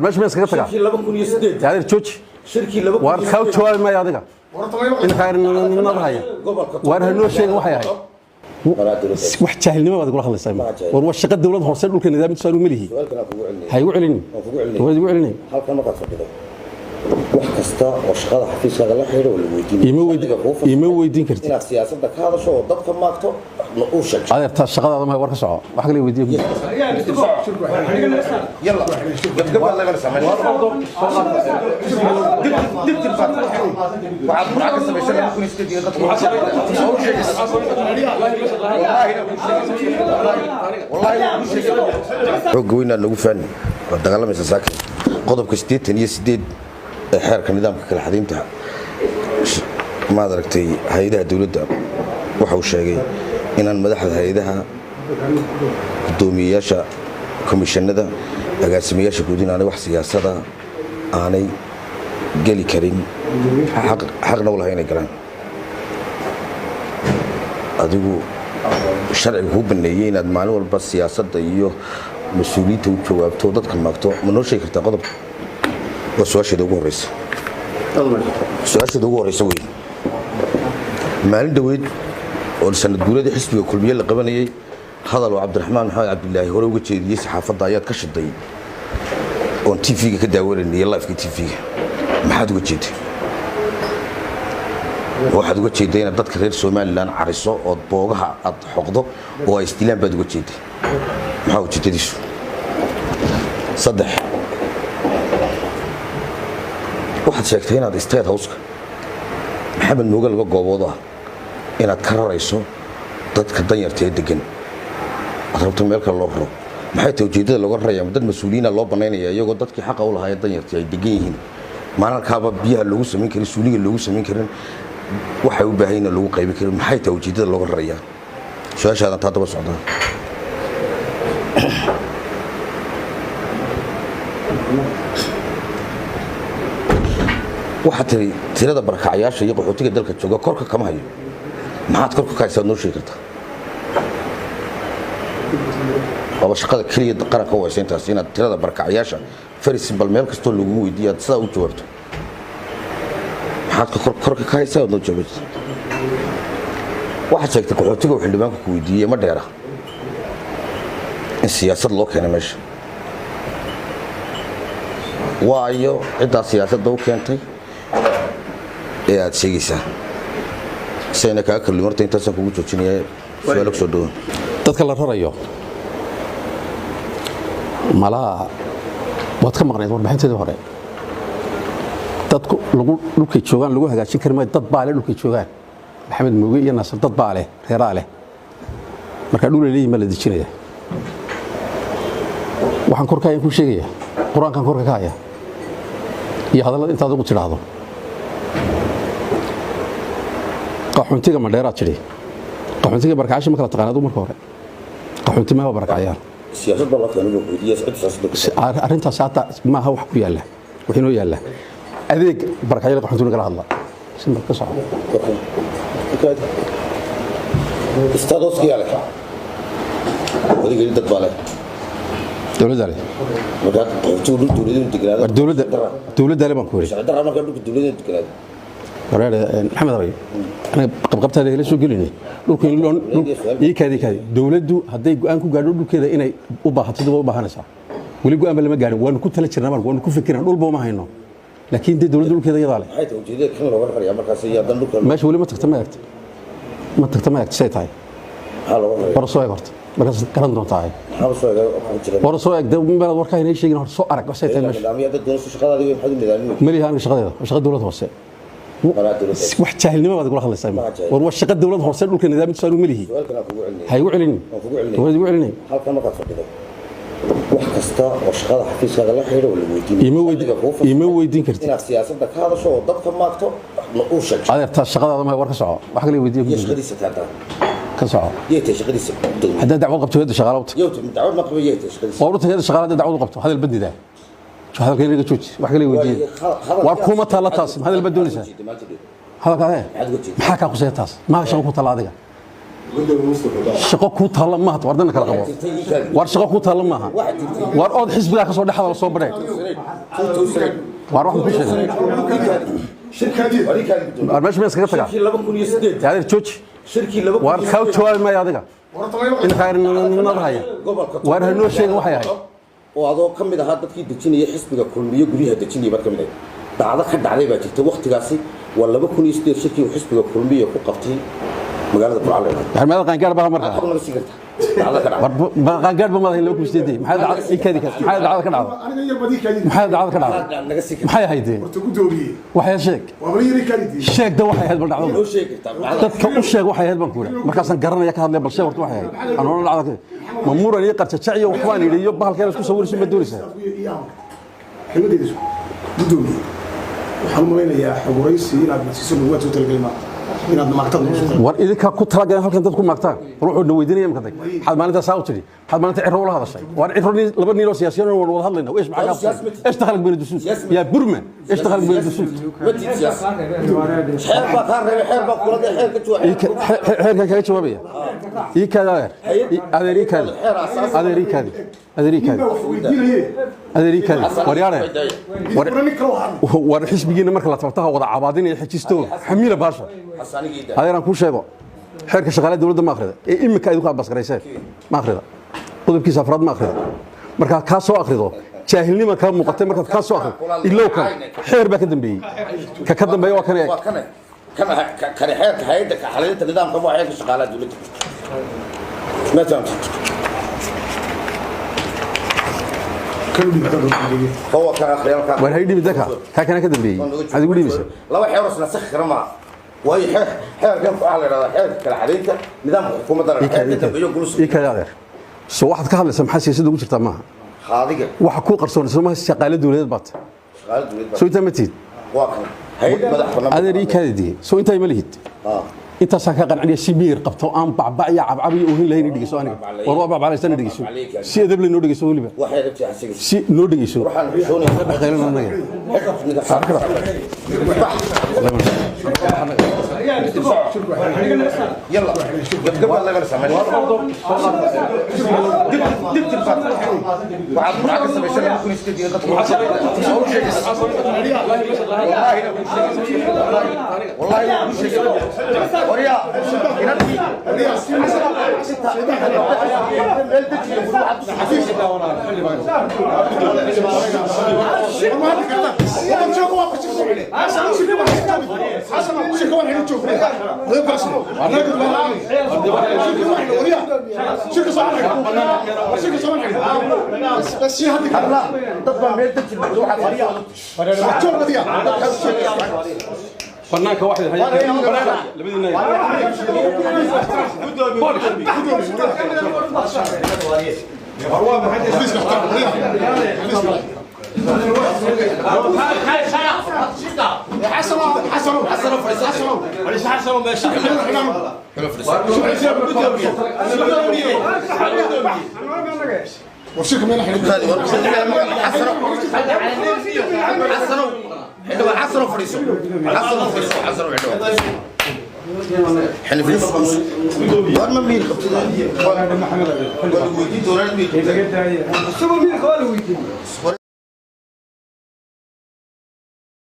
ماشي بس كده هذا تشوتش وارخاو شوال ما يادك إن خير النظر هاي وارهنو شيء وحياة واحد جاهلني ما بقول خلص سامي وهو الشقة الدولة هرسل لك النظام تسألوا مليه هاي وعلني وعلني هل كان مقصد كده وحكستا وشغال حفيز هذا لا حيره ولا ويدين يمويدين كرتي إن سياستك هذا شو ضبط ماكتو نقوشك هذا بتاع الشغل هذا ما يورك ساعة واحد اللي ويدين يلا قبل الله يبارك سامي دبت الفترة وعاد معك السبيشال ممكن يستدي والله قوينا لو فن دغلمي ساكن qodobka 88 ee xeerka nidaamka kala xadiimta ma aragtay hay'adaha dawladda waxa uu sheegay inaan madaxda hay'adaha gudoomiyaasha komishanada agaasimayaasha guud inaanay wax siyaasada aanay gali karin xaqna u lahayn galaan adigu sharcigu u baneeyay inaad maalin walba siyaasadda iyo مسؤوليته وجوابته ضد كلماته منو شيء كرت قضب وسؤال شيء دوغو رئيس سؤال شيء دوغو رئيس وين مالين دويد ولسنة دولة حسبي كل بيلا قبني هذا لو عبد الرحمن محمد عبد الله هو وجه يسحب فضايات كشد ضي اون تي في كده اول ان يلا في تي في ما حد وجهت واحد وجهت دينا ضد كثير سومالان عريسو او بوغها اد حقدو oo istilaan bad wajheed maxaa wajheedisu saddex waxaad sheegtay inaad state house maxamed moogal laga gooboodo inaad ka rarayso dadka danyarta ee degan arabta meel kale loo raro maxay tahay ujeedada laga rarayaa dad mas'uuliyiin loo banaynaya iyagoo dadkii xaq u lahaayeen danyarta ay degan yihiin maalinkaaba biyaha lagu sameyn karin suuliga lagu sameyn karin waxay u baahan yihiin lagu qaybin karin maxay tahay ujeedada laga rarayaa سؤال هذا تعتبر صعدان waxaad tirada barakacayaasha iyo qaxootiga dalka jooga korka kama hayo maxaad korka ka haysaa noo sheegi kartaa waa shaqada kaliya qaranka oo aysan taas inaad tirada barakacayaasha fariisin bal meel kasto lagu weydiiyo aad sidaa u jawaabto maxaad korka ka haysaa noo jawaabto waxaad sheegtay qaxootiga uu xildhibaanku ku weydiiyay ma dheera in siyaasad loo keenay meesha waayo cidda siyaasadda u keentay ee aad sheegaysaa sayna ka kala martay intaas kugu joojinaya su'aalo soo dhaw dadka la rarayo malaha waad ka maqnayd warbixinteedii hore dadku dhulkay joogaan lagu hagaajin karin dad baale dhulkay joogaan maxamed mooge iyo naasir dad baale reeraale marka dhul leeyahay ma la dijinaya waxaan korkaayan ku sheegaya quraankan korka ka haya iyo hadallada intaad ugu tiraahdo qaxoontiga ma dheeraad jiray qaxoontiga barakacayaasha ma kala taqaanaad marka hore qaxoonti ma barakacayaan siyaasadda la keenay oo weydiiyay siyaasadda arrintaas hata ma aha wax ku yaala wixii noo yaala adeeg barakacayaasha qaxoontiga kala hadla simbar ka socdo استاذ عليك ودي قلت بالك دولة عليك دولة عليك بنكوري درا ما كانوا دولة تقرا ورا محمد ربي انا قبقبت هذه ليش قلني لكن لون كذي دولته هدي go'aan ku gaadho dhulkeeda inay u baahato u baahanaysa wali go'aan lama gaarin waan ku tala jirnaa waan ku fikirnaa dhul booma hayno laakiin dawladdu dhulkeeda iyada leh waxay ujeedada kan loo raraya markaas iyo dan dhulka meesha wali ma tagtamaagta say tahay warasoo eeg horta markaas garan doontaa warasoo eeg meel warkaa inay sheegin hor soo arag say tahay maliha aniga shaqadeeda shaqa dawlad hoose wax jaahilnimo baad kula hadlaysaa war waa shaqa dawlad hoose dhulka nidaam tsaanu malihi hay u celin halka ma qadfado wax kasta oo shaqada xafiiska la xiriiro wala weydiin ima weydiin kartid inaad siyaasadda ka hadasho oo dadka maagto u sheeg adeerta shaqadaada ma war ka soco wax kale weydiin shaqadiisa taata ka soco yeetay shaqadiisa hadda dacwad qabto heeda shaqaalawta dacwad ma qabay yeetay shaqadiisa oo heeda shaqaalada dacwad qabto hadal badida hadalka inaga jooji wax kale weydiin war kuma tala taas hadal baddoonaysa hadalka maxaa ka qosay taas ma shaqo ku tala adiga shaqo ku taala ma aha wardana kala qabo war shaqo ku taala ma aha war ood xisbiga ka soo dhaxda soo baray war wax ku sheegay shirkadii war meesha mees kaga taga 2008 taadir jooji war ka jawaab ma adiga in khayrinimada haya war hanoo sheegay waxay ahayd oo adoo kamid ahaa dadkii dejinaya xisbiga kulmiye guriyaha dejinaya bad kamid ah dhacdo ka dhacday baa jirtay waqtigaasi waa 2008 shirkii xisbiga kulmiye ku qabtay magaalada Burcale maxamed qaangaar baa markaa qaangaar baa madaxay 2008 maxay dacad ka dhacday aniga yar badii kaadi maxay dacad ka dhacday maxay haydeen horta gudoomiye waxay sheeg waa bal yiri kaadi sheegda waxay ahayd bal dhacdo dadka u sheeg waxay ahayd baan ku yiri markaas aan garanaya ka hadlay bal sheeg horta waxay ahayd aan oran dhacdo mamuuran iyo qarjaciyo waxaan yiri bahalkeen isku sawirayso ma doonaysaa kelmadeedu gudoomiye waxaan malaynayaa xoguraysi inaad nasiiso lagu soo talgalma inaad maagtad war idinka ku talagalay halkan dad ku maagtaan ruuxu weydiinaya markaa xad maalinta saa u tiri xad maalinta cirro la hadashay war cirro laba niilo siyaasiyiin oo wada hadlayna weesh maxaa ايش دخلك بين الدسوس يا برمن ايش دخلك بين الدسوس حير با كان حير با كل حير كجواب حير كان جوابيه اي كذا ادري كذا ادري كذا ادري كذا ادري كذا ورياله war xisbigiina marka la tabtaha wada cabaadinay xijisto xamiila baasha hadeeran ku sheego xeerka shaqaalaha dawladda ma akhrida ee imika ay ku basqaraysay ma akhrida qodobkiisa afraad ma akhrida marka ka soo akhrido jaahilnimo ka muuqatay marka ka soo akhrido ilaa kan xeer baa ka dambeeyay ka dambeeyay waa kan xeerka hay'adda ka xalinta nidaamka waa xeerka shaqaalaha dawladda ma jaamta هو كان خيال كان وين هيدي بدك كان كده بي هذه يقول لي بس لو حيرس نسخر ما وهي حير كان فعل حير كلا حديثه نظام حكومه دار كذا سو واحد كهله سمح سياسه ugu jirta maaha qaadiga waxa ku qarsoon isma shaqaale dawladeed baad soo inta matid waa kan hay'ad madax banaan adeeri kaadii soo inta ma lihid inta saaka qanciyay si miir qabto aan bacbacya cabcabi oo hin lahayn dhigiso aniga war waa bacbalaysan dhigiso si adab leh noo dhigiso waliba waxay rabtay xasiga si noo dhigiso waxaan xushoonay qaylan anaga يلا قبل الله يبارك سامي دبت الفات وعاد معك سبيشال ممكن يستدي والله وريا فنانك واحد هي لبدينا وشيك من حلو حسن فريسو حلو فريسو وين ما بين خبطي